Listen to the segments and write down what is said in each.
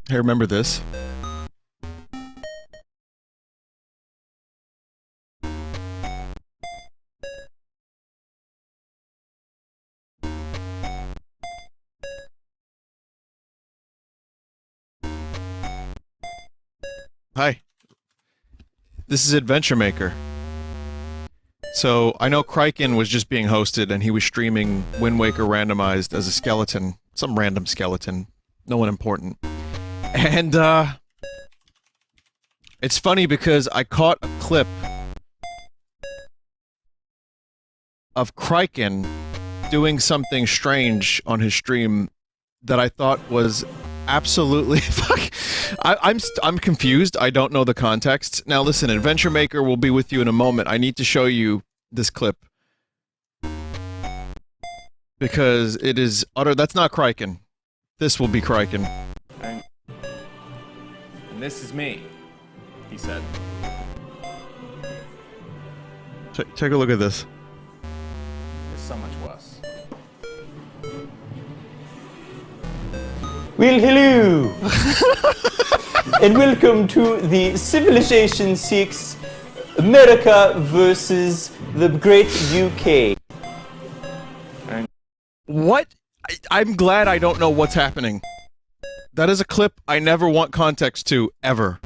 Hey, remember this? Hi. This is Adventure Maker. So, I know Kryken was just being hosted and he was streaming Wind Waker randomized as a skeleton. Some random skeleton. No one important. And, it's funny because I caught a clip of Kryken doing something strange on his stream that I thought was absolutely fuck. I'm confused. I don't know the context. Now listen, Adventure Maker will be with you in a moment. I need to show you this clip because it is utter. That's not Kryken. This will be Kryken. And this is me, he said. Take a look at this. It's so much worse. Well, hello! And welcome to the Civilization 6 America versus the Great UK. What? I'm glad I don't know what's happening. That is a clip I never want context to, ever.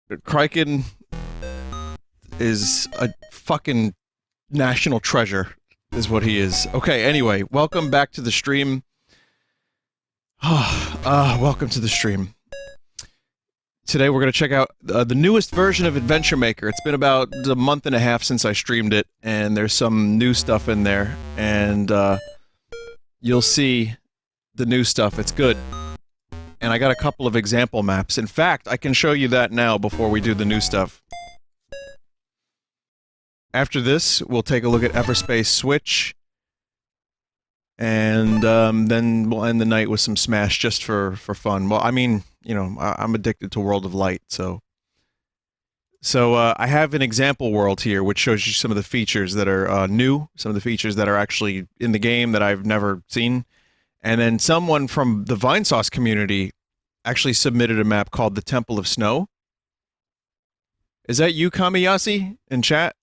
Kryken is a fucking national treasure, is what he is. Okay, anyway, welcome back to the stream. Welcome to the stream. Today we're going to check out the newest version of Adventure Maker. It's been about a month and a half since I streamed it, and there's some new stuff in there, and you'll see the new stuff. It's good. And I got a couple of example maps. In fact, I can show you that now before we do the new stuff. After this, we'll take a look at Everspace Switch. And then we'll end the night with some Smash just for fun. Well, I mean, you know, I'm addicted to World of Light, so... I have an example world here, which shows you some of the features that are new, some of the features that are actually in the game that I've never seen. And then someone from the Vinesauce community actually submitted a map called the Temple of Snow. Is that you, Kamiyasi, in chat?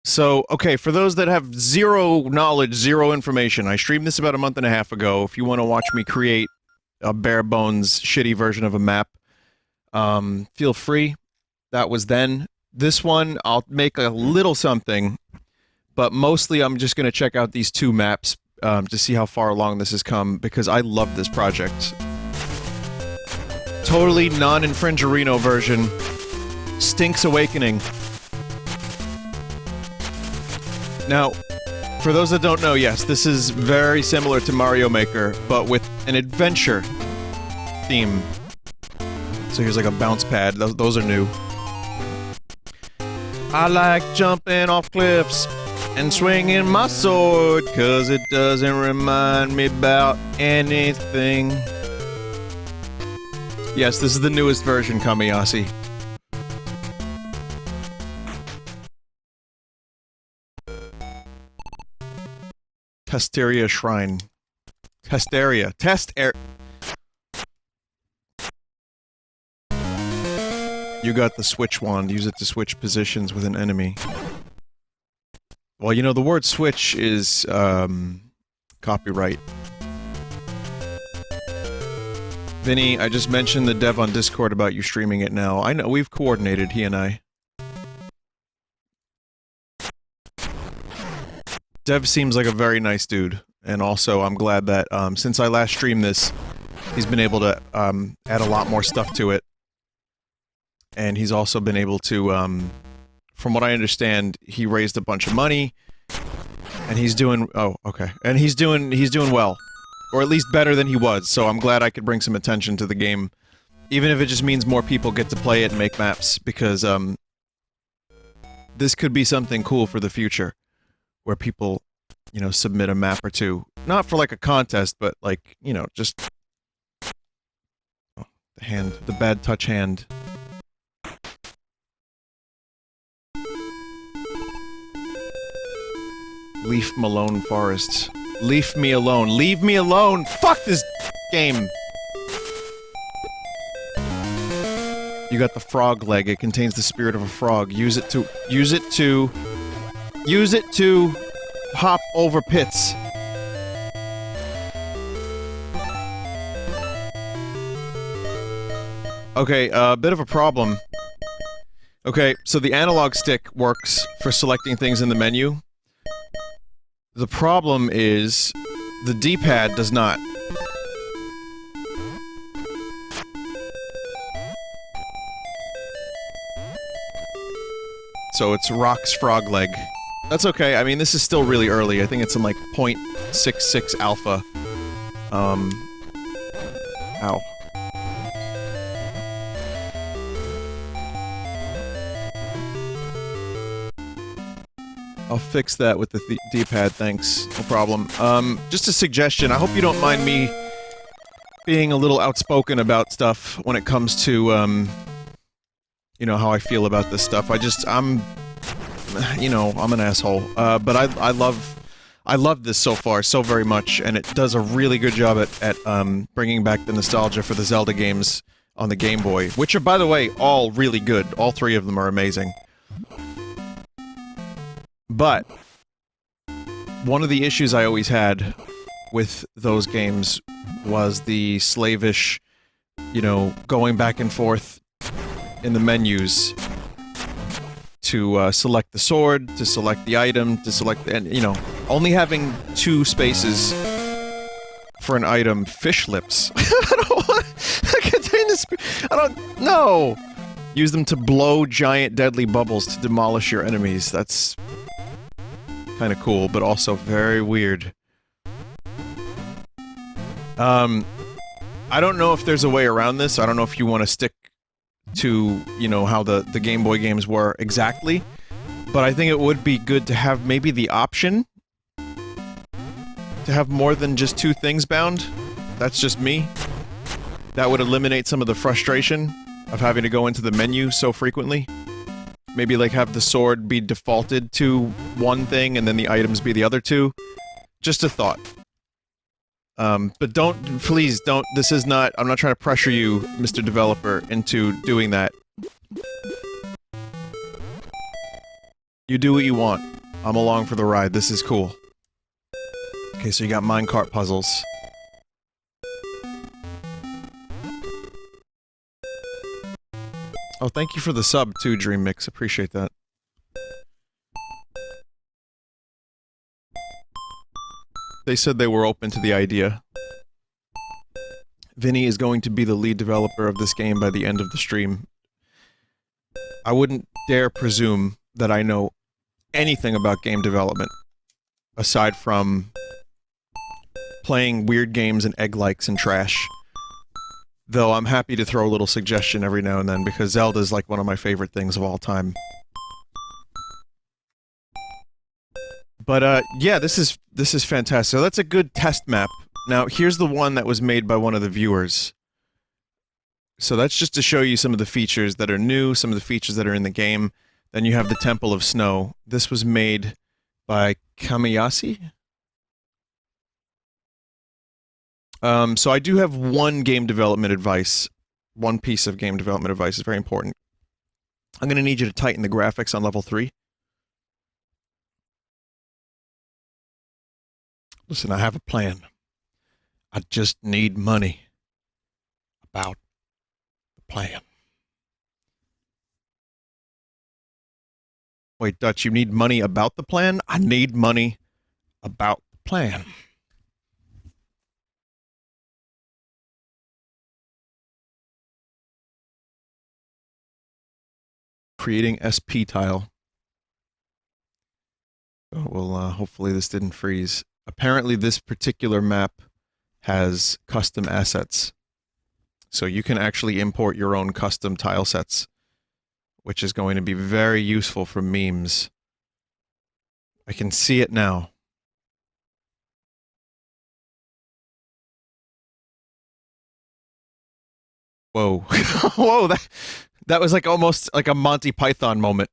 So, okay, for those that have zero knowledge, zero information, I streamed this about a month and a half ago. If you want to watch me create a bare-bones, shitty version of a map, feel free. That was then. This one, I'll make a little something, but mostly I'm just going to check out these two maps to see how far along this has come, because I love this project. Totally non-infringerino version. Stinks Awakening. Now, for those that don't know, yes, this is very similar to Mario Maker, but with an adventure theme. So here's like a bounce pad. Those are new. I like jumping off cliffs and swinging my sword, 'cause it doesn't remind me about anything. Yes, this is the newest version, Kamiyasi. Testeria Shrine. Testeria. You got the switch wand. Use it to switch positions with an enemy. Well, you know, the word switch is, copyright. Vinny, I just mentioned the dev on Discord about you streaming it now. I know, we've coordinated, he and I. Dev seems like a very nice dude, and also I'm glad that, since I last streamed this, he's been able to, add a lot more stuff to it. And he's also been able to, from what I understand, he raised a bunch of money, and he's doing, oh, okay. And he's doing well. Or at least better than he was, so I'm glad I could bring some attention to the game. Even if it just means more people get to play it and make maps, because, this could be something cool for the future. Where people, you know, submit a map or two. Not for like a contest, but like, you know, just... Oh, the hand. The bad touch hand. Leaf Malone Forest. Leave me alone. Leave me alone! Fuck this game! You got the frog leg. It contains the spirit of a frog. Use it to hop over pits. Okay, a bit of a problem. Okay, so the analog stick works for selecting things in the menu. The problem is the D-pad does not. So it's Rock's frog leg. That's okay, I mean, this is still really early. I think it's in like 0.66 alpha. Ow. I'll fix that with the D-pad, thanks. No problem. Just a suggestion. I hope you don't mind me being a little outspoken about stuff when it comes to, you know, how I feel about this stuff. You know, I'm an asshole. But I love this so far, so very much, and it does a really good job at bringing back the nostalgia for the Zelda games on the Game Boy, which are, by the way, all really good. All three of them are amazing. But one of the issues I always had with those games was the slavish, you know, going back and forth in the menus to select the sword, to select the item, to select the, and, you know, only having 2 spaces for an item. Fish lips. I don't want to contain this. I don't know. Use them to blow giant deadly bubbles to demolish your enemies. That's kind of cool, but also very weird. I don't know if there's a way around this. I don't know if you want to stick to, you know, how the Game Boy games were exactly, but I think it would be good to have maybe the option to have more than just 2 things bound. That's just me. That would eliminate some of the frustration of having to go into the menu so frequently. Maybe, like, have the sword be defaulted to 1 thing, and then the items be the other 2. Just a thought. But please don't, this is not, I'm not trying to pressure you, Mr. Developer, into doing that. You do what you want. I'm along for the ride, this is cool. Okay, so you got minecart puzzles. Oh, thank you for the sub, too, Dream Mix. Appreciate that. They said they were open to the idea. Vinny is going to be the lead developer of this game by the end of the stream. I wouldn't dare presume that I know anything about game development, aside from playing weird games and egg likes and trash. Though I'm happy to throw a little suggestion every now and then, because Zelda is like one of my favorite things of all time. But, yeah, this is fantastic. So that's a good test map. Now, here's the one that was made by one of the viewers. So that's just to show you some of the features that are new, some of the features that are in the game. Then you have the Temple of Snow. This was made by Kamiyashi? So I do have one game development advice. One piece of game development advice is very important. I'm gonna need you to tighten the graphics on level 3. Listen, I have a plan. I just need money. About the plan. Wait, Dutch, you need money about the plan? I need money about the plan. Creating SP tile. Oh, well, hopefully this didn't freeze. Apparently this particular map has custom assets. So you can actually import your own custom tile sets, which is going to be very useful for memes. I can see it now. Whoa. Whoa, that was like almost like a Monty Python moment.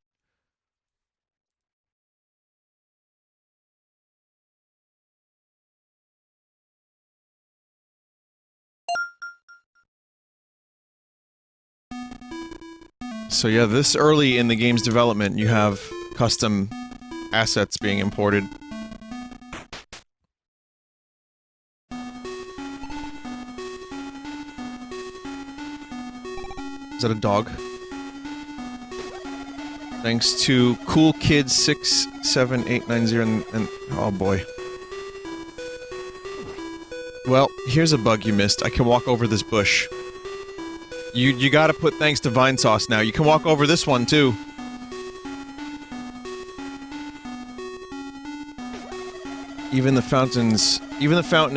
So yeah, this early in the game's development, you have custom assets being imported. Is that a dog? Thanks to Cool Kids 67890 and oh boy. Well, here's a bug you missed. I can walk over this bush. You gotta put thanks to Vinesauce now. You can walk over this one too. Even the fountain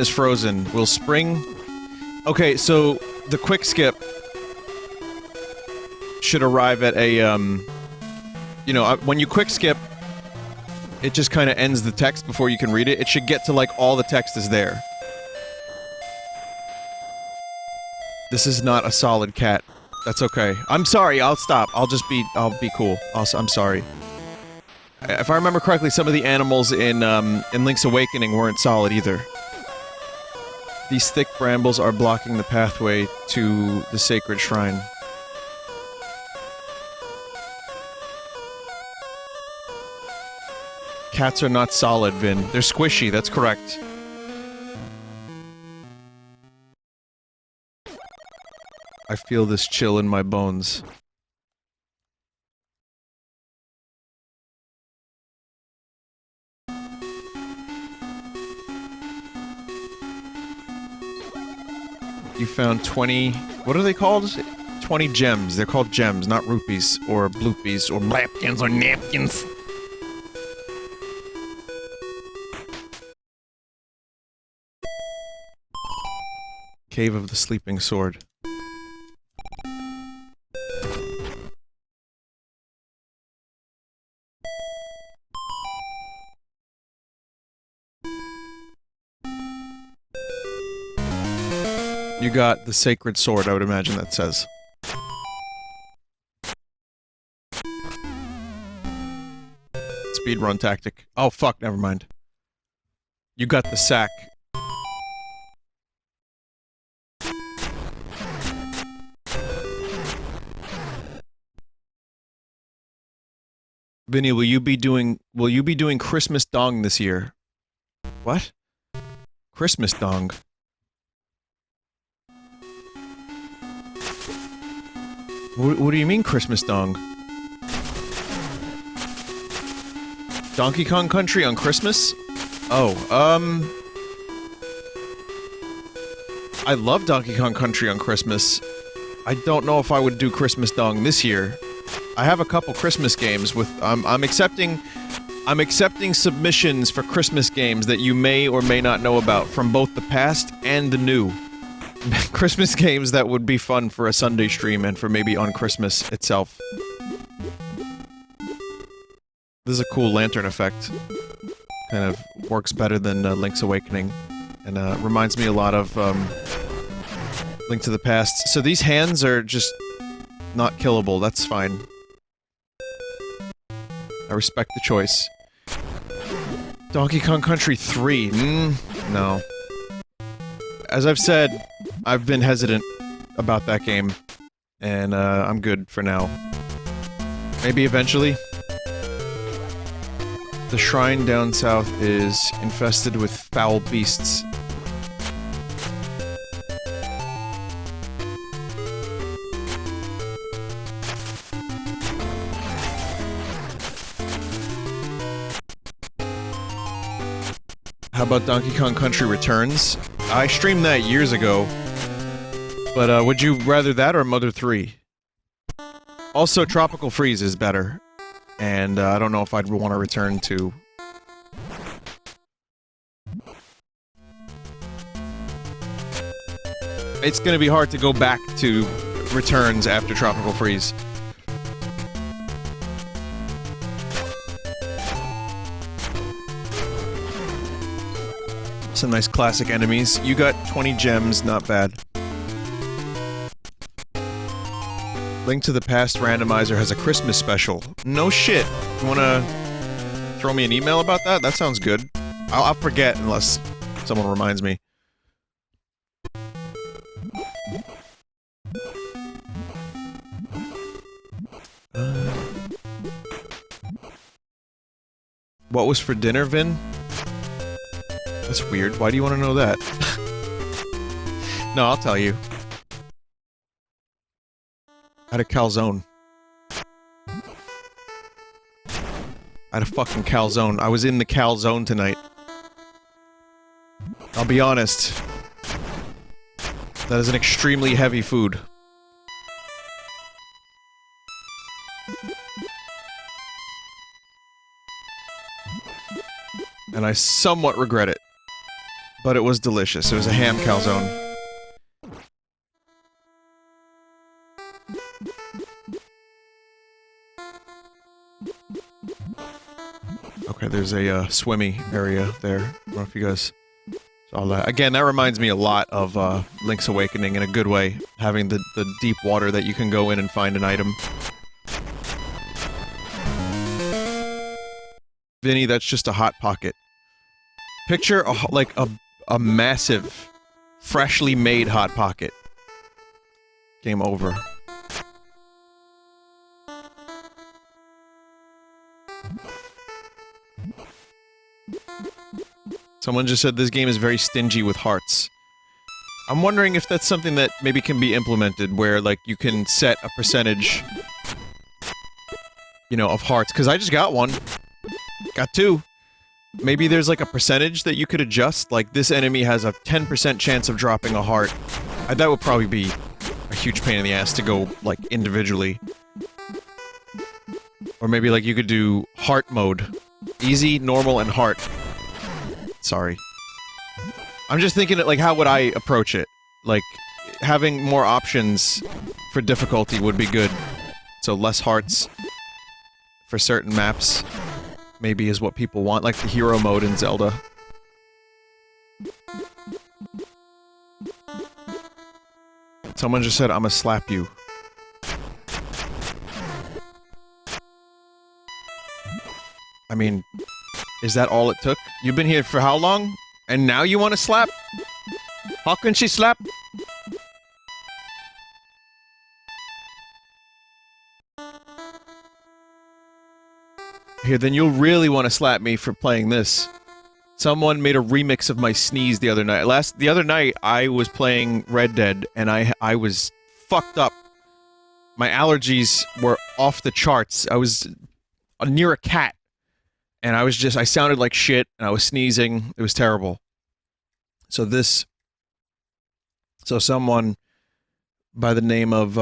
is frozen. Will spring... Okay, so the quick skip should arrive at a, you know, when you quick skip, it just kind of ends the text before you can read it. It should get to, like, all the text is there. This is not a solid cat. That's okay. I'm sorry, I'll stop. I'll be cool. I'm sorry. If I remember correctly, some of the animals in Link's Awakening weren't solid either. These thick brambles are blocking the pathway to the sacred shrine. Cats are not solid, Vin. They're squishy, that's correct. I feel this chill in my bones. You found 20... What are they called? 20 gems. They're called gems, not rupees, or bloopies, or napkins, or napkins. Cave of the Sleeping Sword. You got the sacred sword, I would imagine that says. Speedrun tactic. Oh fuck, never mind. You got the sack. Vinny, will you be doing Christmas Dong this year? What? Christmas Dong? What do you mean, Christmas Dong? Donkey Kong Country on Christmas? Oh, I love Donkey Kong Country on Christmas. I don't know if I would do Christmas Dong this year. I have a couple Christmas games with, I'm accepting submissions for Christmas games that you may or may not know about from both the past and the new. Christmas games that would be fun for a Sunday stream and for maybe on Christmas itself. This is a cool lantern effect. Kind of works better than Link's Awakening. And reminds me a lot of Link to the Past. So these hands are just not killable, that's fine. I respect the choice. Donkey Kong Country 3, no. As I've said, I've been hesitant about that game, and I'm good for now. Maybe eventually. The shrine down south is infested with foul beasts. How about Donkey Kong Country Returns? I streamed that years ago. But, would you rather that or Mother 3? Also, Tropical Freeze is better. And, I don't know if I'd want to return to... It's gonna be hard to go back to Returns after Tropical Freeze. Some nice classic enemies. You got 20 gems, not bad. Link to the Past randomizer has a Christmas special. No shit. You wanna throw me an email about that? That sounds good. I'll forget unless someone reminds me. What was for dinner, Vin? That's weird. Why do you want to know that? No, I'll tell you. I had a calzone. I had a fucking calzone. I was in the calzone tonight. I'll be honest. That is an extremely heavy food. And I somewhat regret it. But it was delicious. It was a ham calzone. Okay, there's a swimmy area there. I don't know if you guys saw that. Again, that reminds me a lot of Link's Awakening in a good way. Having the deep water that you can go in and find an item. Vinny, that's just a Hot Pocket. Picture a massive, freshly made Hot Pocket. Game over. Someone just said this game is very stingy with hearts. I'm wondering if that's something that maybe can be implemented, where, like, you can set a percentage, you know, of hearts. Because I just got one. Got two. Maybe there's, like, a percentage that you could adjust. Like, this enemy has a 10% chance of dropping a heart. That would probably be a huge pain in the ass to go, like, individually. Or maybe, like, you could do heart mode. Easy, normal, and heart. Sorry. I'm just thinking, like, how would I approach it? Like, having more options for difficulty would be good. So less hearts for certain maps, maybe is what people want, like the hero mode in Zelda. Someone just said, "I'ma slap you." I mean, is that all it took? You've been here for how long? And now you want to slap? How can she slap? Here, then you'll really want to slap me for playing this. Someone made a remix of my sneeze the other night. The other night, I was playing Red Dead, and I was fucked up. My allergies were off the charts. I was near a cat. And I sounded like shit, and I was sneezing. It was terrible. So someone by the name of,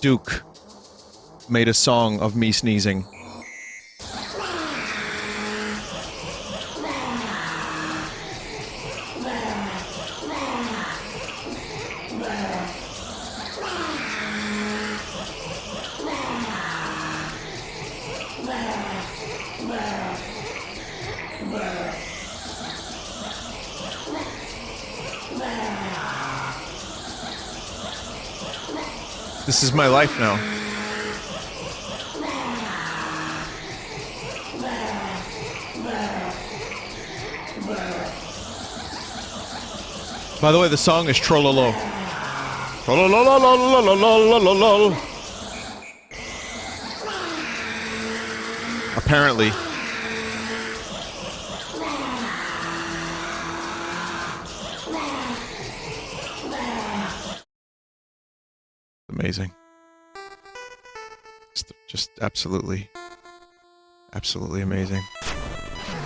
Duke made a song of me sneezing. This is my life now. By the way, the song is Trollolo. Trollololololololololol. Apparently. Amazing. Just absolutely amazing.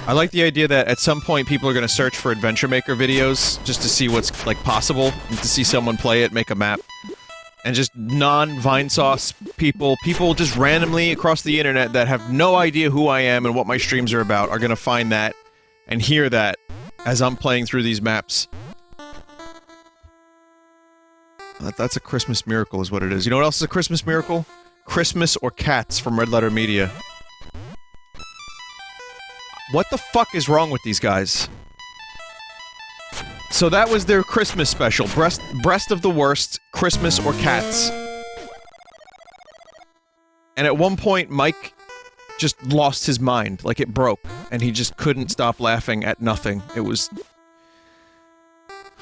I like the idea that at some point people are going to search for Adventure Maker videos just to see what's, like, possible, and to see someone play it, make a map. And just non-Vinesauce people just randomly across the internet that have no idea who I am and what my streams are about are going to find that and hear that as I'm playing through these maps. That's a Christmas miracle is what it is. You know what else is a Christmas miracle? Christmas or Cats from Red Letter Media. What the fuck is wrong with these guys? So that was their Christmas special. Breast of the Worst, Christmas or Cats. And at one point, Mike just lost his mind. Like, it broke. And he just couldn't stop laughing at nothing. It was...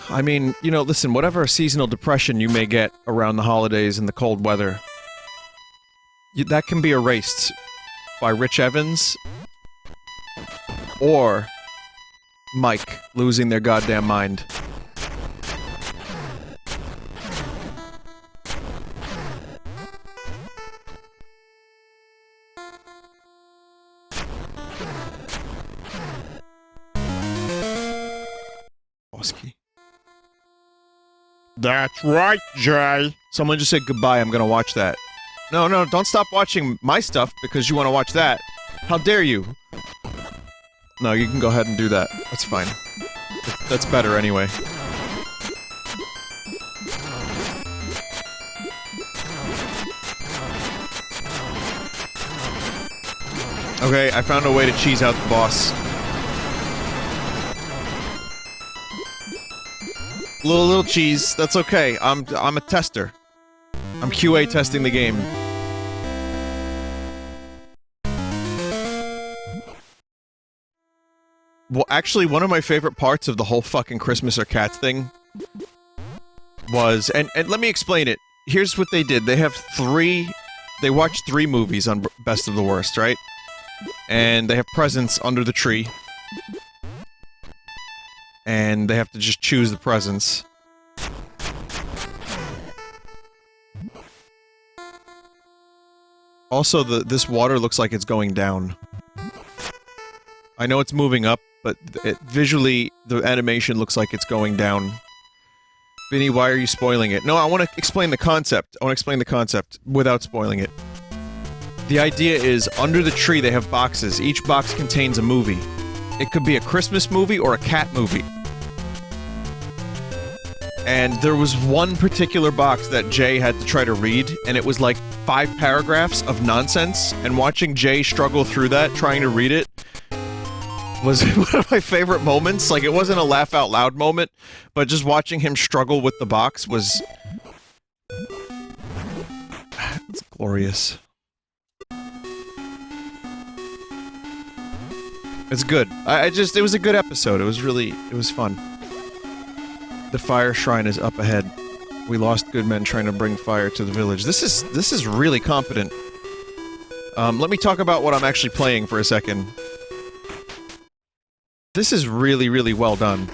I mean, you know, listen, whatever seasonal depression you may get around the holidays and the cold weather, that can be erased by Rich Evans, or Mike losing their goddamn mind. That's right, Jay. Someone just said goodbye, I'm gonna watch that. No, no, don't stop watching my stuff because you want to watch that. How dare you? No, you can go ahead and do that. That's fine. That's better anyway. Okay, I found a way to cheese out the boss. Little cheese, that's okay. I'm a tester. I'm QA testing the game. Well, actually, one of my favorite parts of the whole fucking Christmas or Cats thing was, and let me explain it. Here's what they did. They watched 3 movies on Best of the Worst, right? And they have presents under the tree. And they have to just choose the presents. Also, this water looks like it's going down. I know it's moving up, but visually, the animation looks like it's going down. Vinny, why are you spoiling it? No, I want to explain the concept. I want to explain the concept without spoiling it. The idea is, under the tree they have boxes. Each box contains a movie. It could be a Christmas movie or a cat movie. And there was one particular box that Jay had to try to read, and it was like 5 paragraphs of nonsense, and watching Jay struggle through that, trying to read it, was one of my favorite moments. Like, it wasn't a laugh-out-loud moment, but just watching him struggle with the box was... It's glorious. It's good. It was a good episode. It was fun. The fire shrine is up ahead. We lost good men trying to bring fire to the village. This is really competent. Let me talk about what I'm actually playing for a second. This is really, really well done.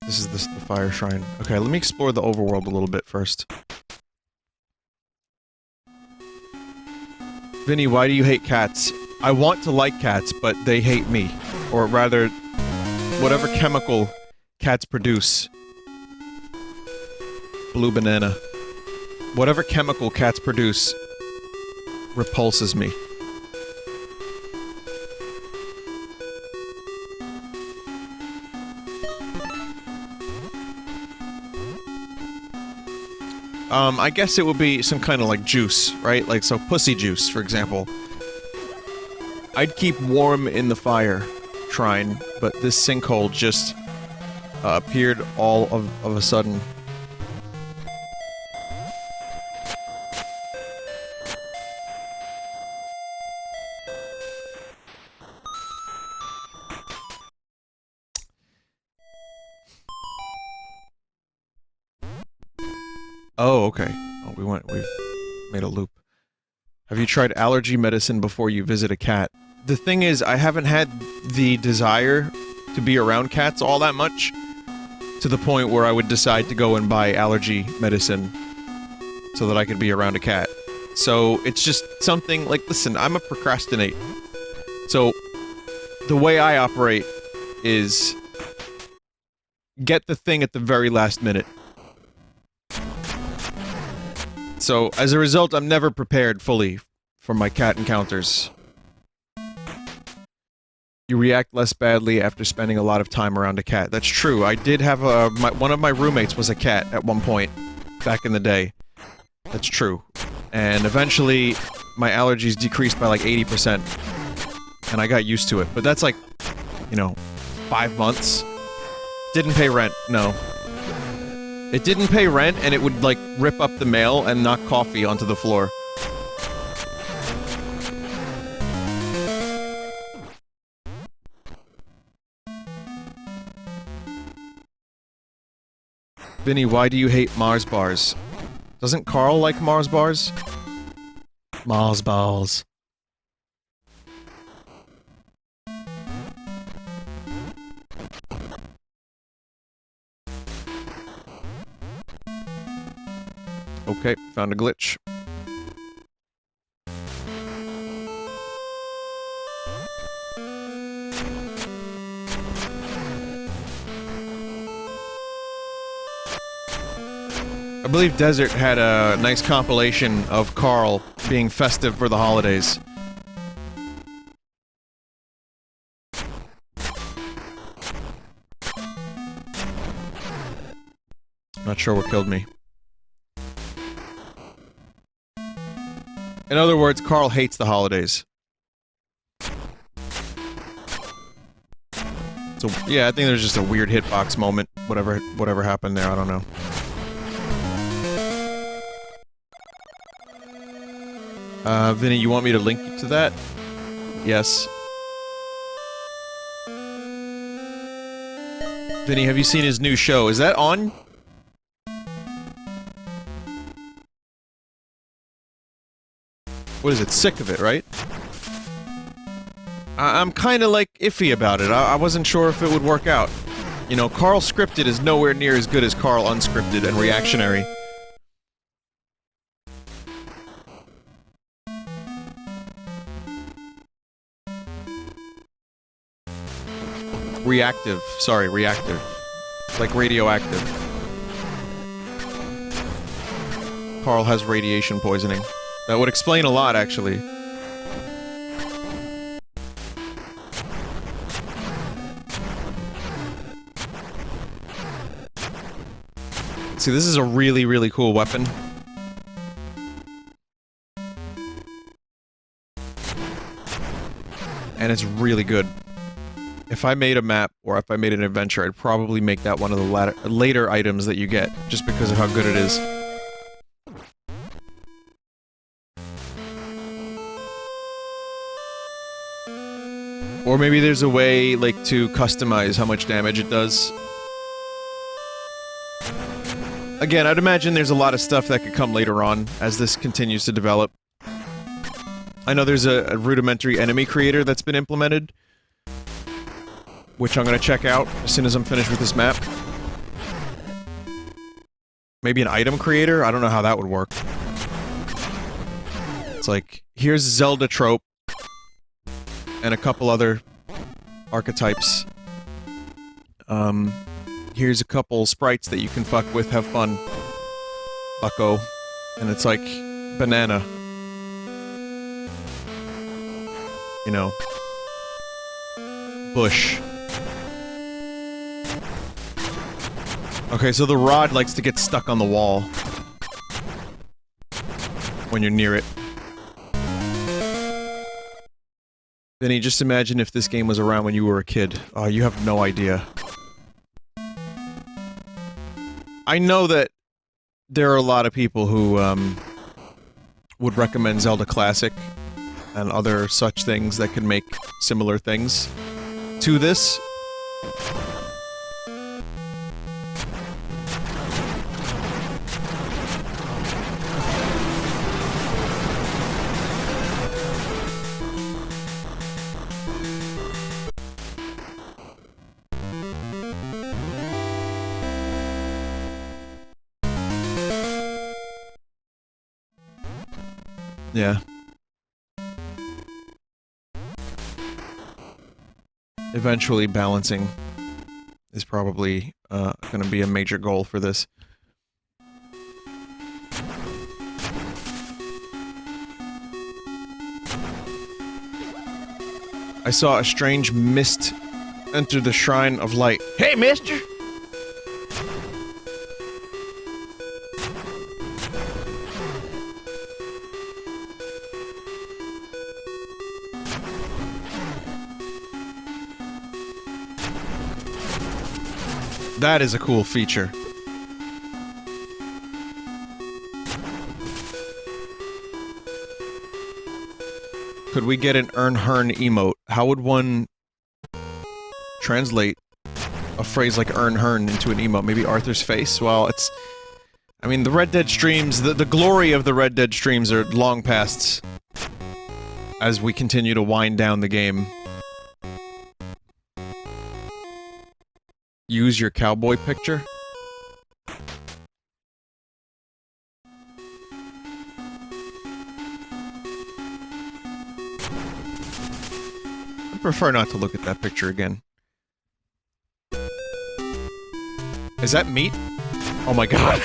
This is the fire shrine. Okay, let me explore the overworld a little bit first. Vinny, why do you hate cats? I want to like cats, but they hate me. Or rather, whatever chemical cats produce. Blue banana. Whatever chemical cats produce repulses me. I guess it would be some kind of like juice, right? Like, so pussy juice, for example. I'd keep warm in the fire shrine, but this sinkhole just appeared all of a sudden. Oh, okay. Oh, we've made a loop. Have you tried allergy medicine before you visit a cat? The thing is, I haven't had the desire to be around cats all that much, to the point where I would decide to go and buy allergy medicine so that I could be around a cat. So, it's just something, like, listen, I'm a procrastinate. So, the way I operate is get the thing at the very last minute. So, as a result, I'm never prepared fully for my cat encounters. You react less badly after spending a lot of time around a cat. That's true. I did have one of my roommates was a cat at one point, back in the day. That's true. And eventually, my allergies decreased by like 80%. And I got used to it. But that's like, you know, 5 months. Didn't pay rent, no. It didn't pay rent, and it would, like, rip up the mail and knock coffee onto the floor. Vinny, why do you hate Mars bars? Doesn't Carl like Mars bars? Mars bars. Okay, found a glitch. I believe Desert had a nice compilation of Carl being festive for the holidays. Not sure what killed me. In other words, Carl hates the holidays. So yeah, I think there's just a weird hitbox moment. Whatever happened there, I don't know. Vinny, you want me to link you to that? Yes. Vinny, have you seen his new show? Is that on? What is it? Sick of It, right? I'm kinda, like, iffy about it. I wasn't sure if it would work out. You know, Carl scripted is nowhere near as good as Carl unscripted and reactionary. Reactive. Sorry, reactive. Like radioactive. Carl has radiation poisoning. That would explain a lot, actually. See, this is a really, really cool weapon. And it's really good. If I made a map, or if I made an adventure, I'd probably make that one of the later items that you get, just because of how good it is. Or maybe there's a way, like, to customize how much damage it does. Again, I'd imagine there's a lot of stuff that could come later on, as this continues to develop. I know there's a rudimentary enemy creator that's been implemented, which I'm gonna check out as soon as I'm finished with this map. Maybe an item creator? I don't know how that would work. It's like, here's Zelda trope, and a couple other archetypes. Here's a couple sprites that you can fuck with, have fun. Bucko. And it's like, banana. You know. Bush. Okay, so the rod likes to get stuck on the wall. When you're near it. Vinny, just imagine if this game was around when you were a kid. Oh, you have no idea. I know that there are a lot of people who, would recommend Zelda Classic and other such things that can make similar things to this. Yeah. Eventually balancing is probably, gonna be a major goal for this. I saw a strange mist enter the Shrine of Light. Hey, mister! That is a cool feature. Could we get an Earn Hearn emote? How would one translate a phrase like Earn Hearn into an emote? Maybe Arthur's face? Well, it's... I mean, the Red Dead streams, the glory of the Red Dead streams are long past as we continue to wind down the game. Use your cowboy picture? prefer not to look at that picture again. Is that meat? Oh my god.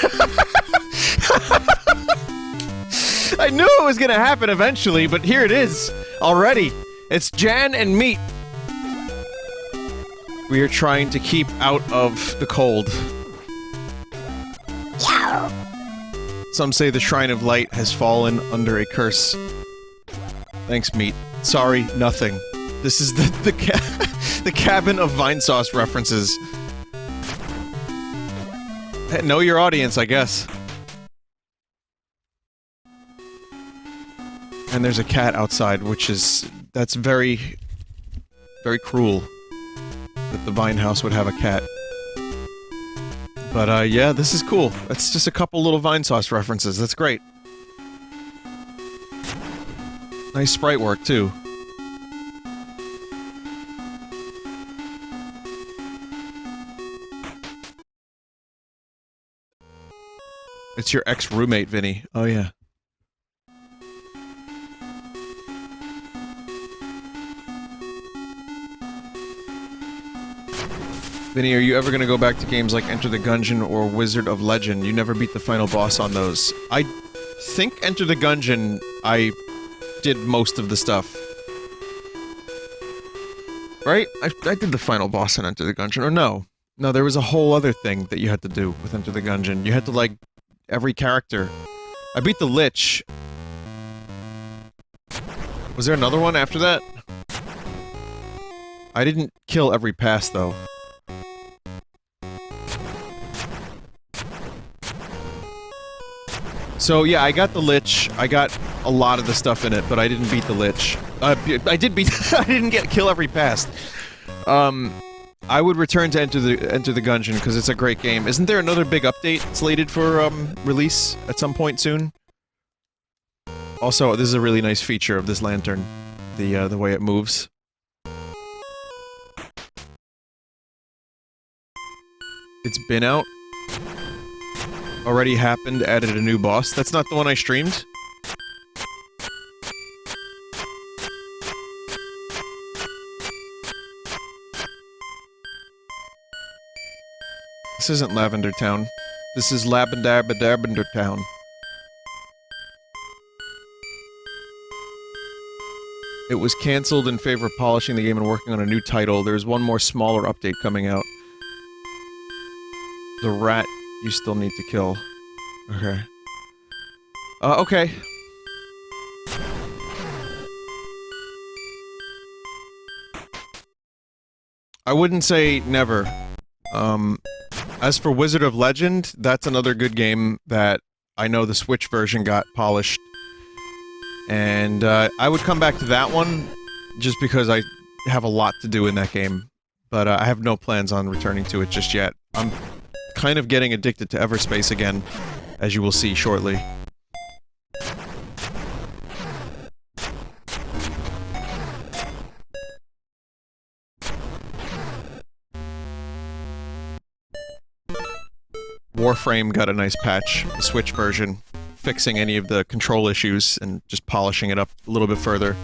I knew it was gonna happen eventually, but here it is. Already. It's Jan and meat. We are trying to keep out of the cold. Some say the Shrine of Light has fallen under a curse. Thanks, meat. Sorry, nothing. This is the cabin of Vinesauce references. Know your audience, I guess. And there's a cat outside, which is... that's very... very cruel. That the Vine House would have a cat. But, yeah, this is cool. That's just a couple little Vinesauce references. That's great. Nice sprite work, too. It's your ex-roommate, Vinny. Oh, yeah. Vinny, are you ever gonna go back to games like Enter the Gungeon or Wizard of Legend? You never beat the final boss on those. I think Enter the Gungeon, I did most of the stuff. Right? I did the final boss on Enter the Gungeon, or no. No, there was a whole other thing that you had to do with Enter the Gungeon. You had to, like, every character. I beat the Lich. Was there another one after that? I didn't kill every pass, though. So, yeah, I got the Lich. I got a lot of the stuff in it, but I didn't beat the Lich. I did beat- I didn't kill every pass. I would return to Enter the Gungeon, because it's a great game. Isn't there another big update slated for, release at some point soon? Also, this is a really nice feature of this lantern. The way it moves. It's been out. Already happened, added a new boss. That's not the one I streamed? This isn't Lavender Town. This is Lavender Town. It was cancelled in favor of polishing the game and working on a new title. There's one more smaller update coming out. The rat you still need to kill. Okay. Okay. I wouldn't say never. As for Wizard of Legend, that's another good game that I know the Switch version got polished. And, I would come back to that one, just because I have a lot to do in that game. But, I have no plans on returning to it just yet. I'm kind of getting addicted to Everspace again, as you will see shortly. Warframe got a nice patch, the Switch version, fixing any of the control issues and just polishing it up a little bit further.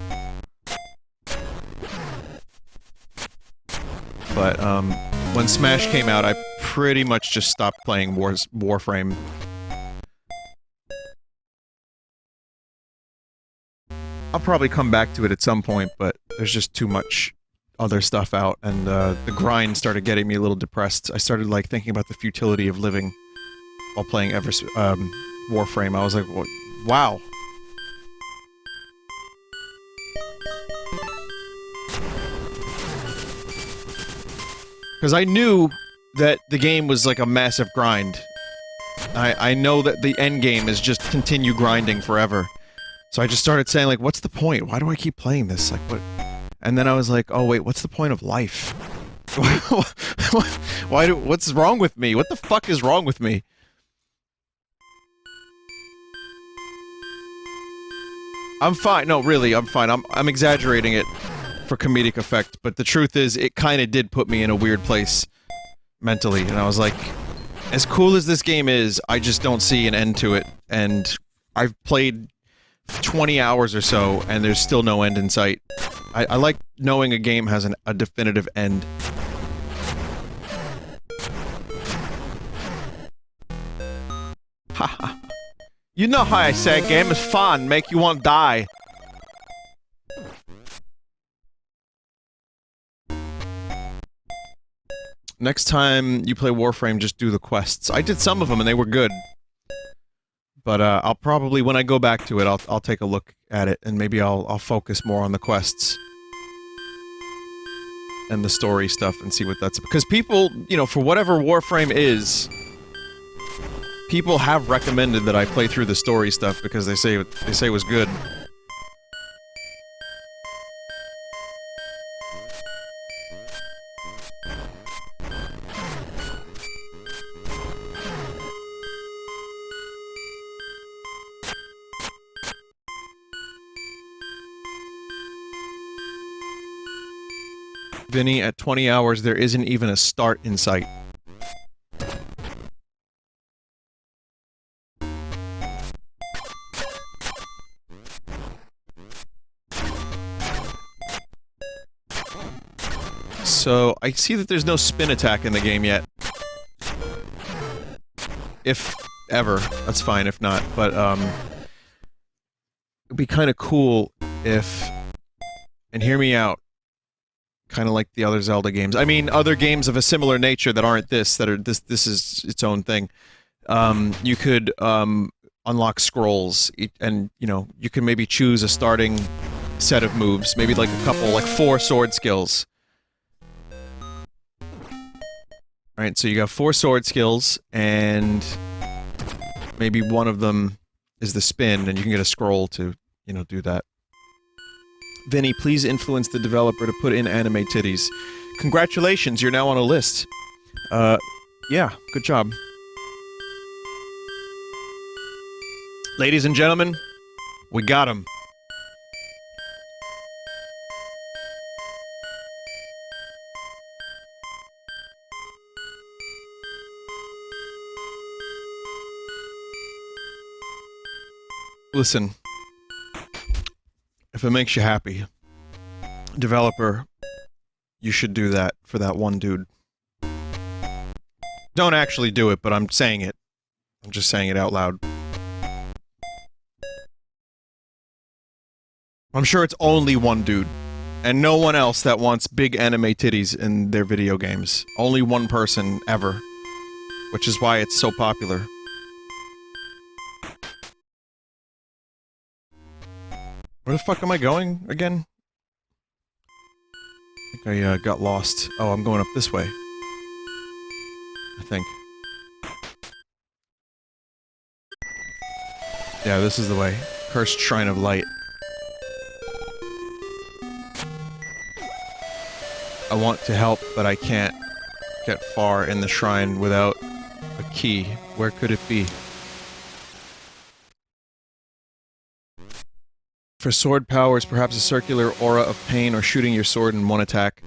But, when Smash came out, I pretty much just stopped playing Warframe. I'll probably come back to it at some point, but there's just too much other stuff out, and, the grind started getting me a little depressed. I started, like, thinking about the futility of living while playing Warframe. I was like, wow. Because I knew that the game was like a massive grind. I know that the end game is just continue grinding forever. So I just started saying, like, what's the point? Why do I keep playing this? Like, what? And then I was like, oh wait, what's the point of life? What's wrong with me? What the fuck is wrong with me? I'm fine. No, really, I'm fine. I'm exaggerating it for comedic effect, but the truth is, it kinda did put me in a weird place mentally, and I was like, as cool as this game is, I just don't see an end to it, and I've played 20 hours or so, and there's still no end in sight. I like knowing a game has a definitive end. Haha. You know how I say a game is fun, make you want to die. Next time you play Warframe, just do the quests. I did some of them and they were good. But I'll probably, when I go back to it, I'll take a look at it and maybe I'll focus more on the quests. And the story stuff and see what that's... Because people, you know, for whatever Warframe is... People have recommended that I play through the story stuff because they say it was good. Vinny, at 20 hours, there isn't even a start in sight. So, I see that there's no spin attack in the game yet. If ever. That's fine if not, but, it'd be kinda cool if... And hear me out. Kinda like the other Zelda games. I mean, other games of a similar nature that aren't this, that are this is its own thing. You could, unlock scrolls, and, you know, you can maybe choose a starting set of moves. Maybe like a couple, like 4 sword skills. Alright, so you got 4 sword skills, and maybe one of them is the spin, and you can get a scroll to, you know, do that. Vinny, please influence the developer to put in anime titties. Congratulations, you're now on a list. Yeah, good job. Ladies and gentlemen, we got him. Listen, if it makes you happy, developer, you should do that for that one dude. Don't actually do it, but I'm saying it. I'm just saying it out loud. I'm sure it's only one dude, and no one else that wants big anime titties in their video games. Only one person ever, which is why it's so popular. Where the fuck am I going again? I think I got lost. Oh, I'm going up this way. I think. Yeah, this is the way. Cursed Shrine of Light. I want to help, but I can't get far in the shrine without a key. Where could it be? For sword powers, perhaps a circular aura of pain or shooting your sword in one attack.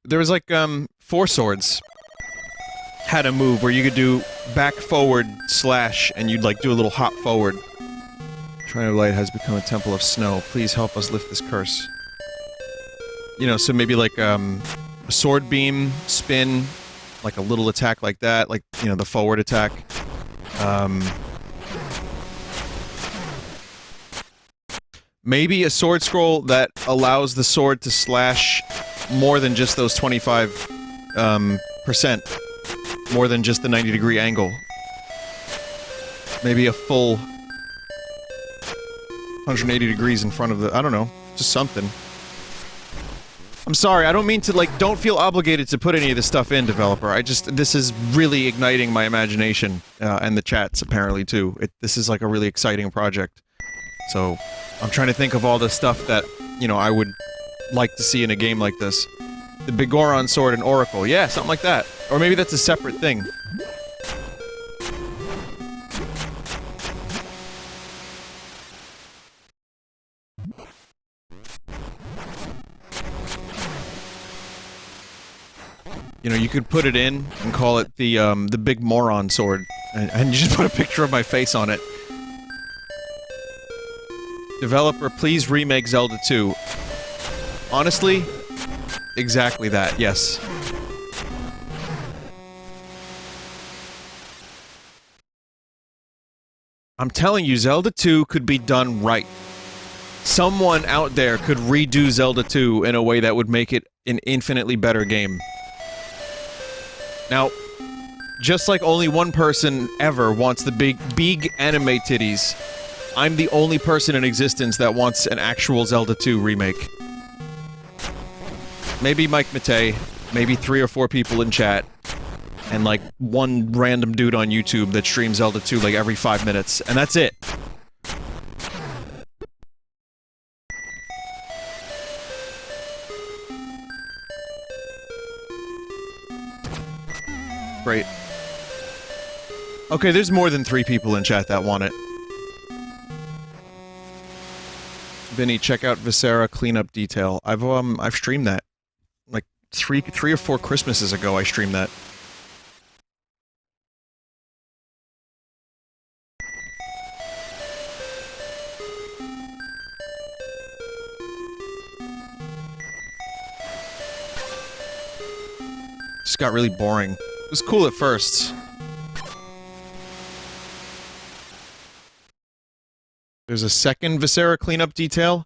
There was like, 4 swords had a move where you could do back, forward, slash, and you'd like do a little hop forward. Shrine of Light has become a temple of snow. Please help us lift this curse. You know, so maybe like, a sword beam, spin, like a little attack like that, like, you know, the forward attack. Maybe a sword scroll that allows the sword to slash more than just those 25%. More than just the 90-degree angle. Maybe a full 180 degrees in front of the... I don't know. Just something. I'm sorry, I don't mean to, like, don't feel obligated to put any of this stuff in, developer. I just... This is really igniting my imagination, and the chats, apparently, too. This is, like, a really exciting project. So... I'm trying to think of all the stuff that, you know, I would like to see in a game like this. The Bigoron Sword and Oracle. Yeah, something like that. Or maybe that's a separate thing. You know, you could put it in and call it the Big Moron Sword. And you just put a picture of my face on it. Developer, please remake Zelda 2. Honestly, exactly that, yes. I'm telling you, Zelda 2 could be done right. Someone out there could redo Zelda 2 in a way that would make it an infinitely better game. Now, just like only one person ever wants the big anime titties, I'm the only person in existence that wants an actual Zelda 2 remake. Maybe Mike Matei, maybe 3 or 4 people in chat, and like one random dude on YouTube that streams Zelda 2 like every 5 minutes, and that's it. Great. Okay, there's more than 3 people in chat that want it. Vinny, check out Viscera cleanup detail. I've streamed that. Like, three or 4 Christmases ago I streamed that. Just got really boring. It was cool at first. There's a second Viscera cleanup detail.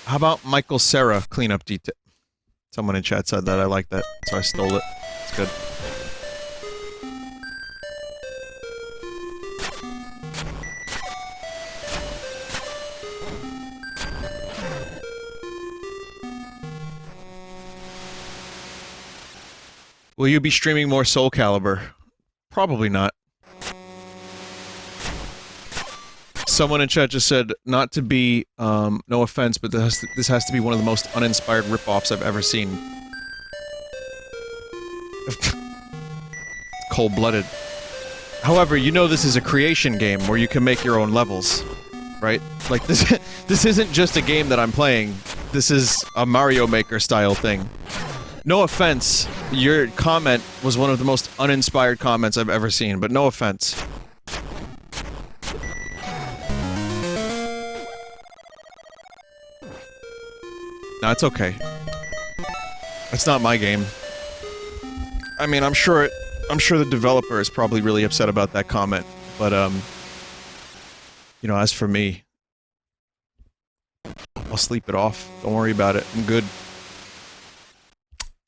How about Michael Cera cleanup detail? Someone in chat said that. I like that, so I stole it. It's good. Will you be streaming more Soul Calibur? Probably not. Someone in chat just said, not to be, no offense, but this has to be one of the most uninspired rip-offs I've ever seen. Cold-blooded. However, you know this is a creation game where you can make your own levels, right? Like, this isn't just a game that I'm playing. This is a Mario Maker style thing. No offense, your comment was one of the most uninspired comments I've ever seen, but no offense. No, it's okay. It's not my game. I mean, I'm sure the developer is probably really upset about that comment, but, you know, as for me, I'll sleep it off. Don't worry about it. I'm good.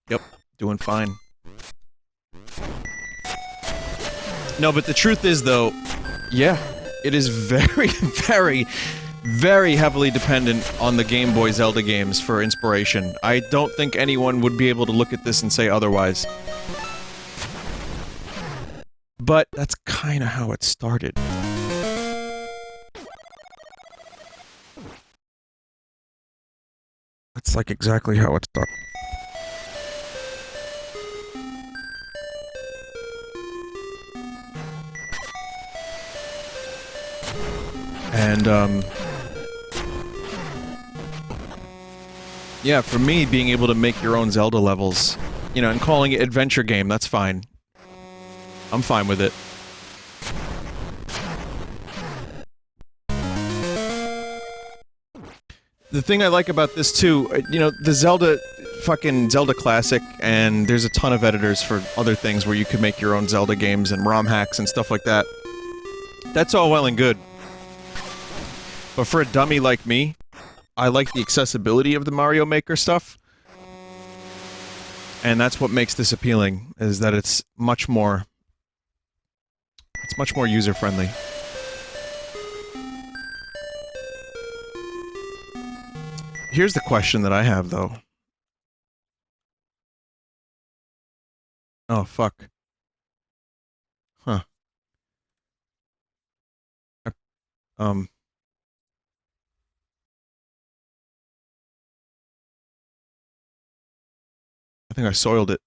Yep, doing fine. No, but the truth is, though, yeah, it is very, very heavily dependent on the Game Boy Zelda games for inspiration. I don't think anyone would be able to look at this and say otherwise. But that's kinda how it started. That's like exactly how it started. And, yeah, for me, being able to make your own Zelda levels, you know, and calling it adventure game, that's fine. I'm fine with it. The thing I like about this, too, you know, the fucking Zelda Classic, and there's a ton of editors for other things where you could make your own Zelda games and ROM hacks and stuff like that. That's all well and good. But for a dummy like me, I like the accessibility of the Mario Maker stuff. And that's what makes this appealing, is that it's much more user-friendly. Here's the question that I have, though. Oh, fuck. Huh. I think I soiled it.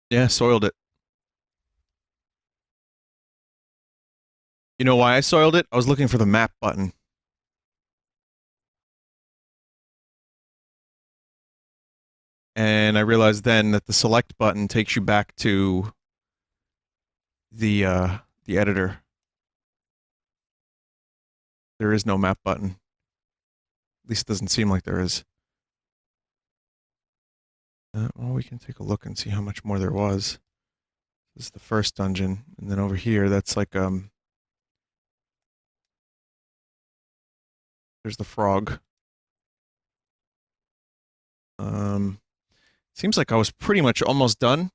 Yeah, soiled it. You know why I soiled it? I was looking for the map button. and I realized then that the select button takes you back to the editor. There is no map button. At least it doesn't seem like there is. Well, we can take a look and see how much more there was. This is the first dungeon, and then over here, that's like, there's the frog. Seems like I was pretty much almost done.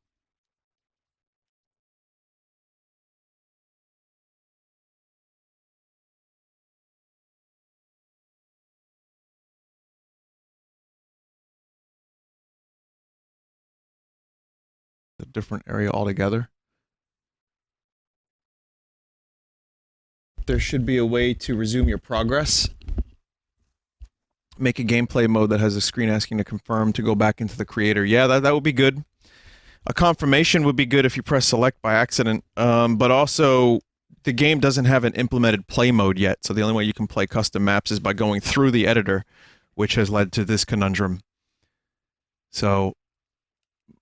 A different area altogether. There should be a way to resume your progress. Make a gameplay mode that has a screen asking to confirm to go back into the creator. Yeah, that would be good. A confirmation would be good if you press select by accident. But also, the game doesn't have an implemented play mode yet, so the only way you can play custom maps is by going through the editor, which has led to this conundrum. So,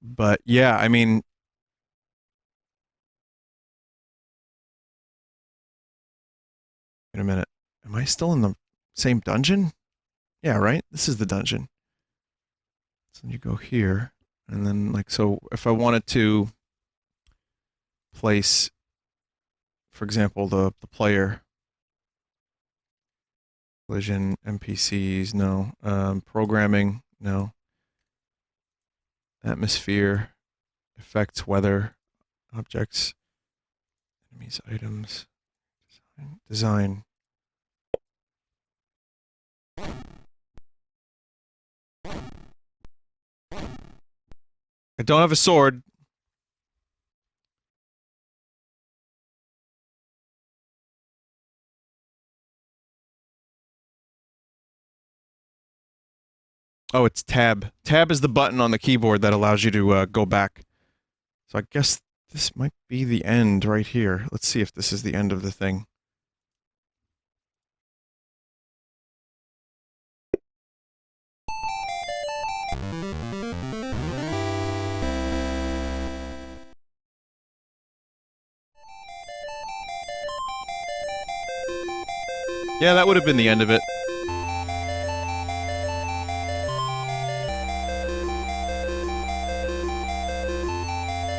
but yeah, I mean, wait a minute. Am I still in the same dungeon? Yeah, right? This is the dungeon. So you go here, and then, like, so if I wanted to place, for example, the player, collision, NPCs, no. Programming, no. Atmosphere, effects, weather, objects, enemies, items, design. I don't have a sword. Oh, it's tab. Tab is the button on the keyboard that allows you to go back. So I guess this might be the end right here. Let's see if this is the end of the thing. Yeah, that would have been the end of it.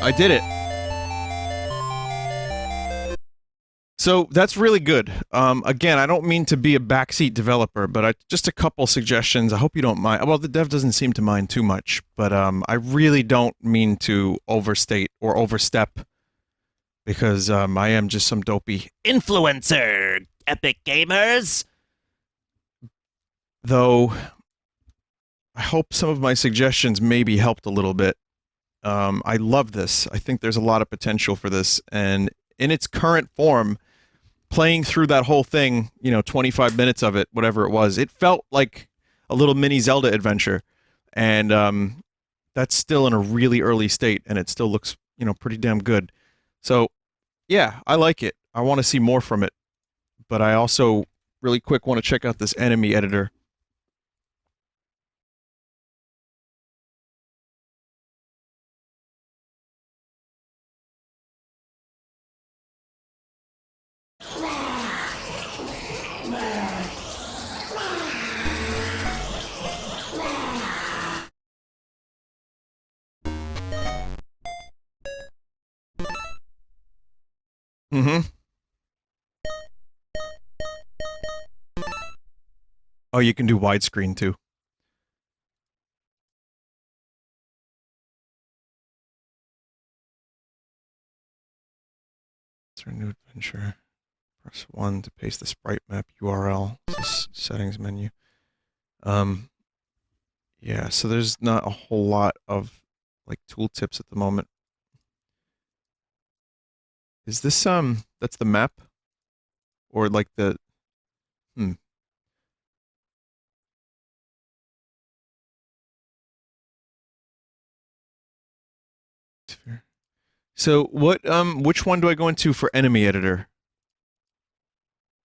I did it. So that's really good. Again, I don't mean to be a backseat developer, but just a couple suggestions. I hope you don't mind. Well, the dev doesn't seem to mind too much, but I really don't mean to overstate or overstep because I am just some dopey influencer, epic gamers. Though, I hope some of my suggestions maybe helped a little bit. I love this. I think there's a lot of potential for this, and in its current form, playing through that whole thing, 25 minutes of it, whatever it was, it felt like a little mini Zelda adventure, and that's still in a really early state, and it still looks, pretty damn good. So, yeah, I like it. I want to see more from it, but I also, really quick, want to check out this enemy editor. Mm-hmm. Oh, you can do widescreen, too. Start a new adventure. Press 1 to paste the sprite map URL. This settings menu. Yeah, so there's not a whole lot of, like, tooltips at the moment. Is this, that's the map? Or, like, the... So, which one do I go into for enemy editor?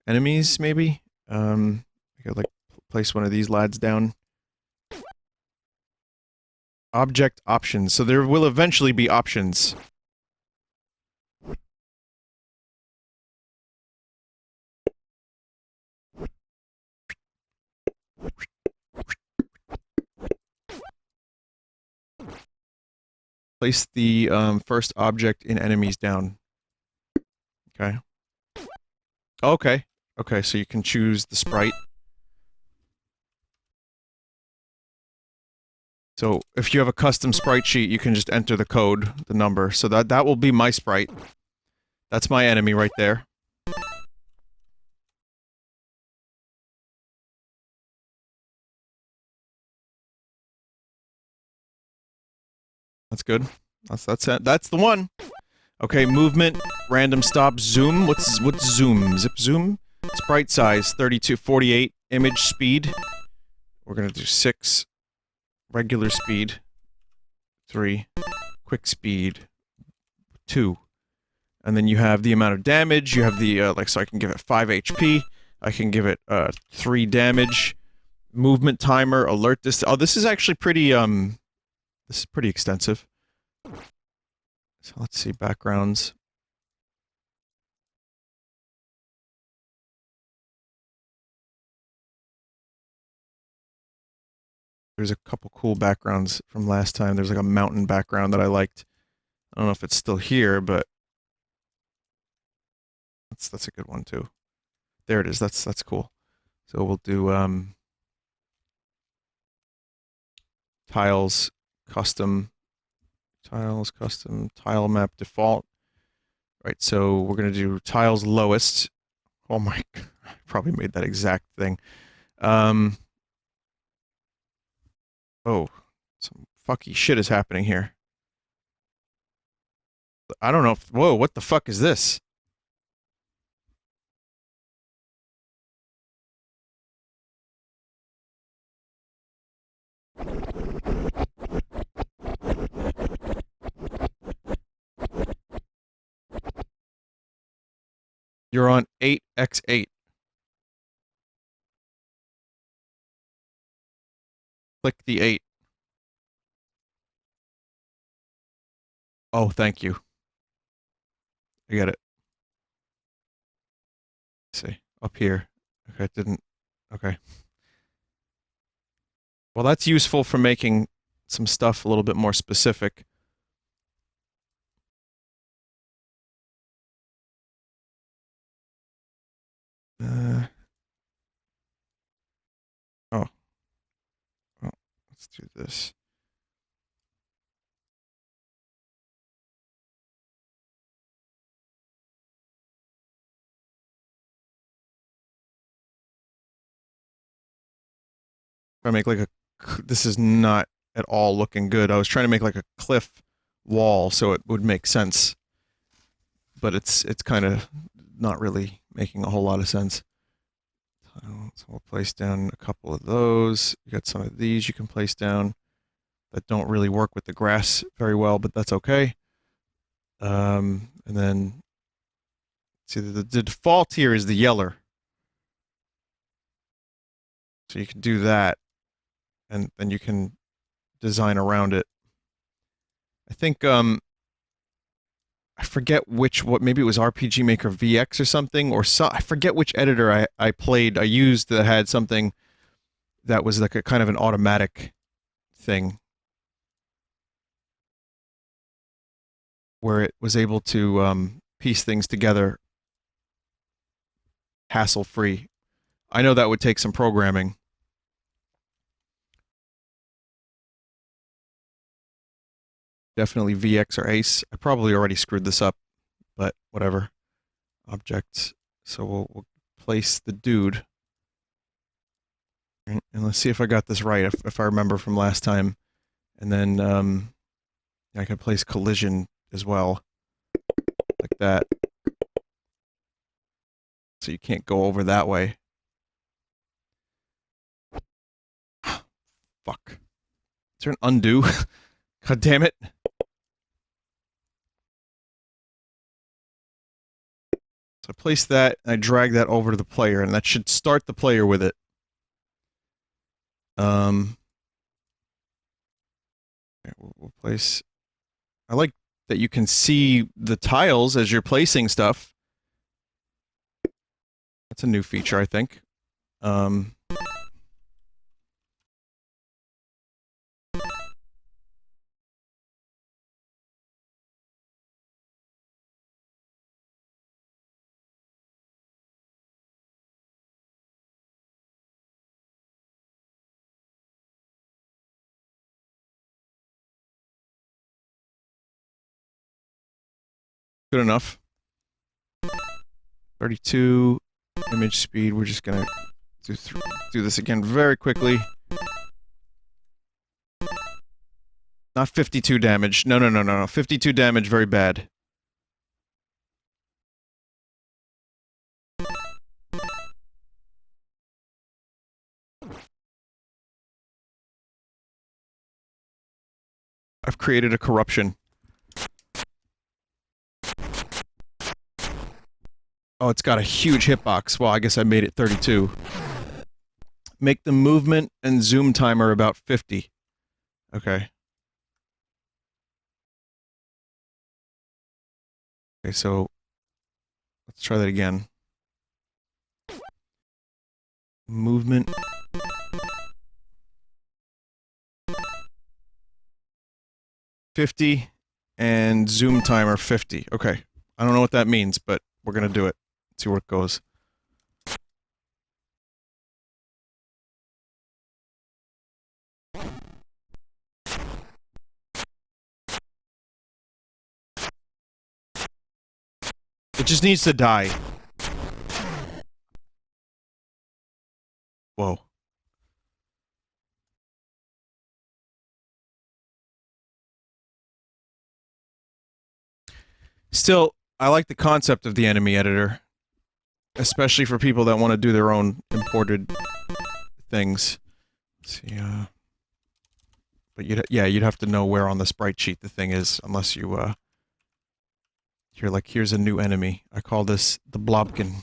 Enemies, maybe? I could, like, place one of these lads down. Object options. So there will eventually be options. Place the first object in enemies down. Okay. Okay. Okay, so you can choose the sprite. So if you have a custom sprite sheet, you can just enter the code, the number. So that will be my sprite. That's my enemy right there. That's good. That's it. That's the one. Okay, movement, random stop, zoom. What's zoom? Zip zoom? Sprite size 32, 48. Image speed. We're gonna do 6. Regular speed. 3. Quick speed. 2. And then you have the amount of damage. You have the like, so I can give it 5 HP. I can give it 3 damage. Movement timer, alert this. Oh, this is actually pretty this is pretty extensive. So let's see, backgrounds. There's a couple cool backgrounds from last time. There's like a mountain background that I liked. I don't know if it's still here, but that's a good one too. There it is. That's cool. So we'll do tiles, custom, tile map default. Right, so we're gonna do tiles lowest. Oh my, I probably made that exact thing. Oh, some fucky shit is happening here. I don't know if, whoa, what the fuck is this? You're on 8x8. Click the 8. Oh, thank you. I get it. Let's see. Up here. Okay, it didn't. Okay. Well, that's useful for making some stuff a little bit more specific. Oh. Oh, let's do this. If I make like a, this is not at all looking good. I was trying to make like a cliff wall so it would make sense, but it's kind of not really making a whole lot of sense. So we'll place down a couple of those. You got some of these you can place down that don't really work with the grass very well, but that's okay. And then, see, the default here is the yeller. So you can do that, and then you can design around it. I think, I forget what, maybe it was RPG Maker VX or something, or so, I forget which editor I used that had something that was like a kind of an automatic thing, where it was able to piece things together hassle-free. I know that would take some programming. Definitely VX or ACE. I probably already screwed this up, but whatever. Objects. So we'll place the dude. And let's see if I got this right, if I remember from last time. And then I can place collision as well. Like that. So you can't go over that way. Fuck. Is there an undo? God damn it. So I place that, and I drag that over to the player, and that should start the player with it. Okay, Okay, we'll place... I like that you can see the tiles as you're placing stuff. That's a new feature, I think. Good enough. 32 image speed. We're just gonna do this again very quickly. Not 52 damage. No. 52 damage, very bad. I've created a corruption. Oh, it's got a huge hitbox. Well, I guess I made it 32. Make the movement and zoom timer about 50. Okay. Okay, so let's try that again. Movement. $50 and zoom timer 50. Okay. I don't know what that means, but we're gonna do it. See where it goes. It just needs to die. Whoa. Still, I like the concept of the enemy editor. Especially for people that want to do their own imported things. Let's see, but you'd have to know where on the sprite sheet the thing is, unless you, you're like, here's a new enemy. I call this the Blobkin.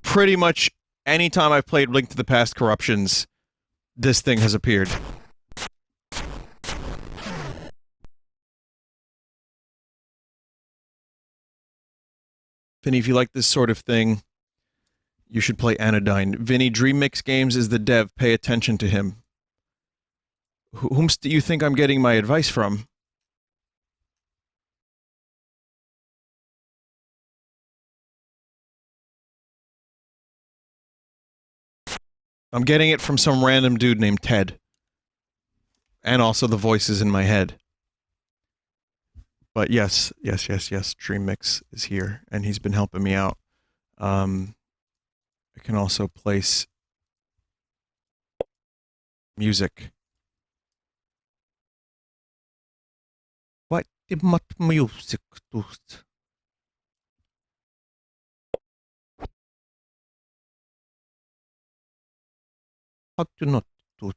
Pretty much anytime I've played Link to the Past Corruptions, this thing has appeared. Vinny, if you like this sort of thing, you should play Anodyne. Vinny, Dream Mix Games is the dev. Pay attention to him. Whom do you think I'm getting my advice from? I'm getting it from some random dude named Ted. And also the voices in my head. But yes, Dream Mix is here, and he's been helping me out. I can also place music. What music does? How do not do it?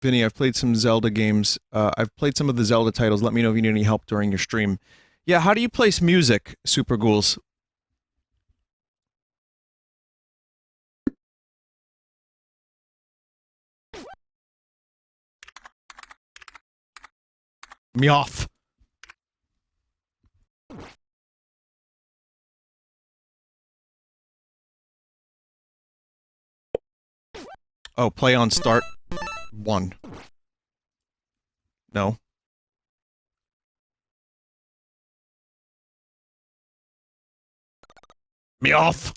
Vinny, I've played some Zelda games. I've played some of the Zelda titles. Let me know if you need any help during your stream. Yeah, how do you place music, Super Ghouls? Meoth. Oh, play on start. 1. No. Meoth.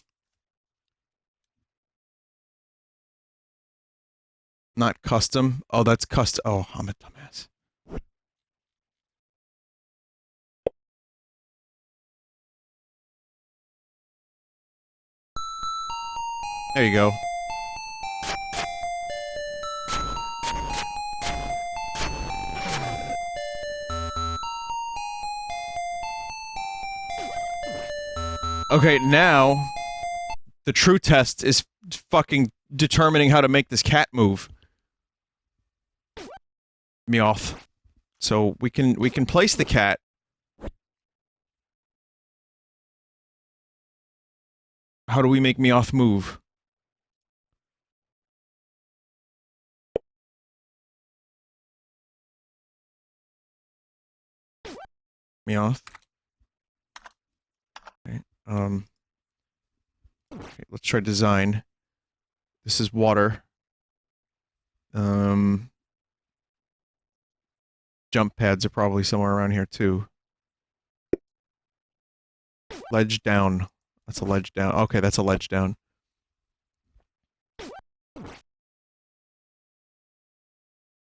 Not custom. Oh, that's custom. Oh, I'm a dumbass. There you go. Okay, now the true test is fucking determining how to make this cat move. Meowth. So we can place the cat. How do we make Meowth move? Meowth. Okay, okay, let's try design. This is water. Jump pads are probably somewhere around here too. Ledge down. That's a ledge down. Okay, that's a ledge down.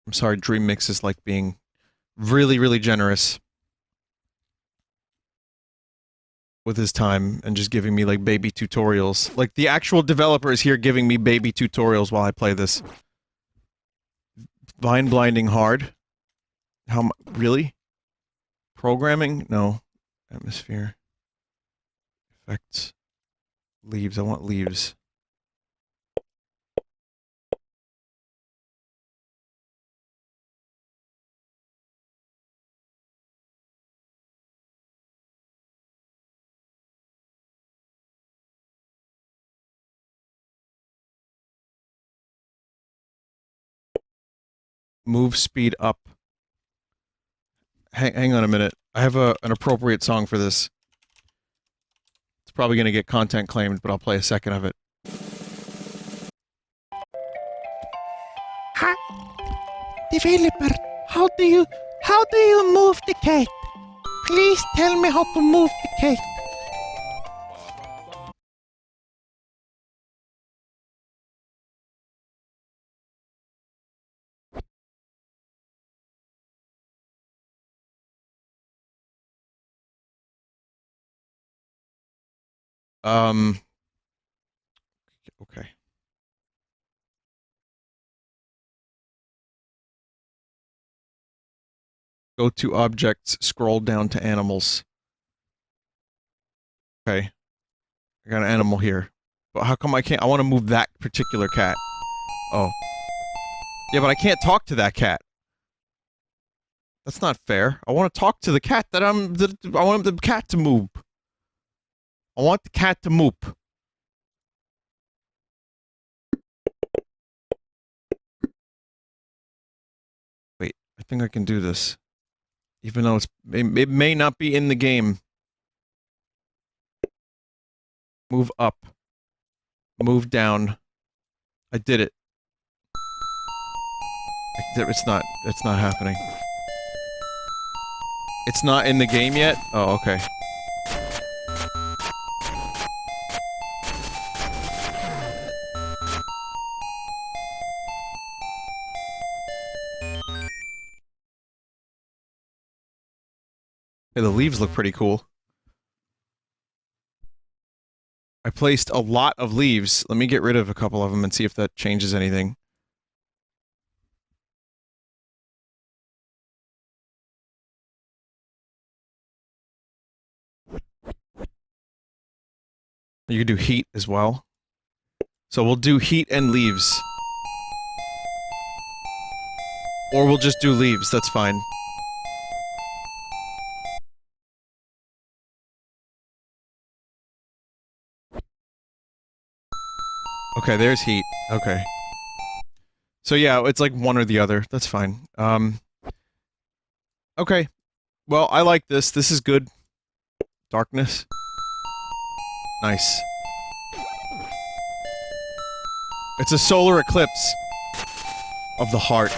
I'm sorry, Dream Mix is like being really, really generous with his time and just giving me like baby tutorials. Like the actual developer is here giving me baby tutorials while I play this. Vine blinding hard. Really? Programming? No. Atmosphere. Effects. Leaves. I want leaves. Move speed up. Hang on a minute. I have an appropriate song for this. It's probably going to get content claimed, but I'll play a second of it. Huh? Developer, how do you move the cat? Please tell me how to move the cat. Okay. Go to objects, scroll down to animals. Okay. I got an animal here. But how come I can't? I want to move that particular cat. Oh. Yeah, but I can't talk to that cat. That's not fair. I want to talk to the cat I want the cat to move. I want the cat to move. Wait, I think I can do this. Even though it may not be in the game. Move up. Move down. I did it. It's not happening. It's not in the game yet? Oh, okay. Hey, the leaves look pretty cool. I placed a lot of leaves. Let me get rid of a couple of them and see if that changes anything. You can do heat as well. So we'll do heat and leaves. Or we'll just do leaves, that's fine. Okay, there's heat. Okay. So yeah, it's like one or the other. That's fine. Okay. Well, I like this. This is good. Darkness. Nice. It's a solar eclipse of the heart.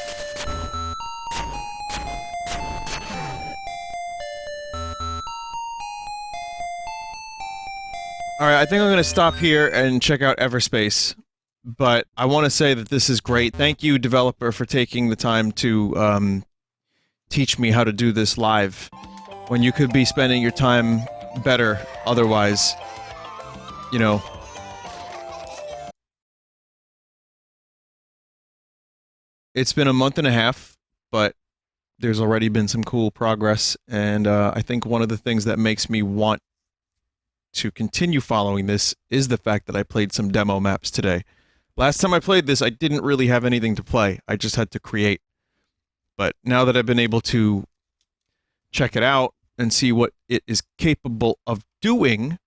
Alright, I think I'm gonna stop here and check out Everspace. But I want to say that this is great. Thank you, developer, for taking the time to, teach me how to do this live. When you could be spending your time better otherwise. You know. It's been a month and a half, but there's already been some cool progress, and I think one of the things that makes me want to continue following this is the fact that I played some demo maps today. Last time I played this, I didn't really have anything to play. I just had to create. But now that I've been able to check it out and see what it is capable of doing,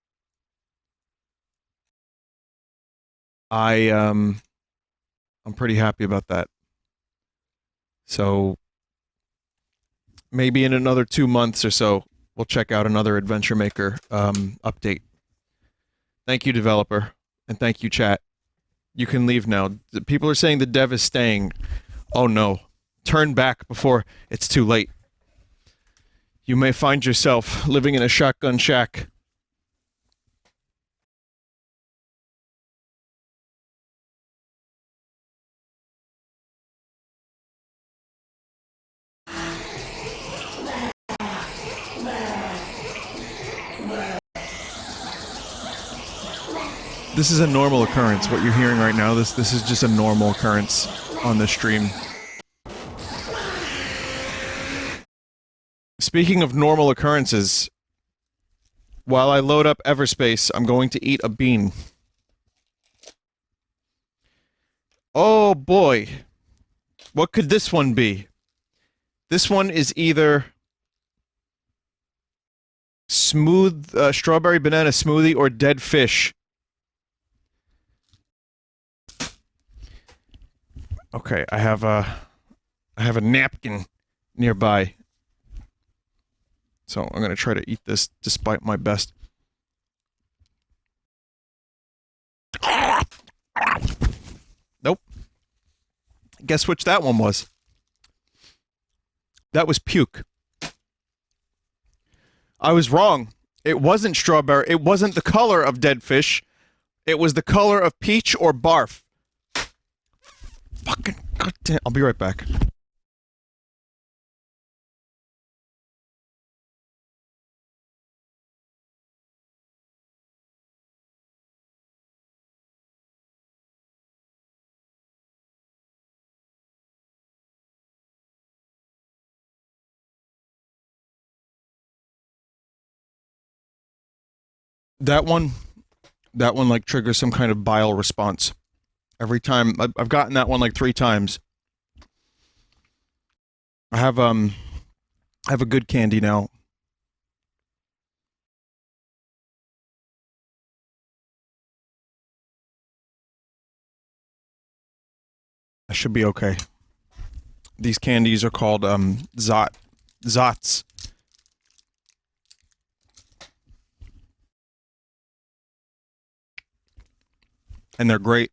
I'm pretty happy about that. So maybe in another 2 months or so, we'll check out another Adventure Maker update. Thank you, developer, and thank you, chat. You can leave now. People are saying the dev is staying. Oh no. Turn back before it's too late. You may find yourself living in a shotgun shack. This is a normal occurrence. What you're hearing right now, this is just a normal occurrence on the stream. Speaking of normal occurrences, while I load up Everspace, I'm going to eat a bean. Oh boy. What could this one be? This one is either smooth strawberry banana smoothie or dead fish. Okay, I have a napkin nearby. So I'm going to try to eat this despite my best. Nope. Guess which that one was? That was puke. I was wrong. It wasn't strawberry. It wasn't the color of dead fish. It was the color of peach or barf. Fucking goddamn. I'll be right back. That one like triggers some kind of bile response. Every time I've gotten that one like 3 times. I have a good candy now. I should be okay. These candies are called Zots. And they're great.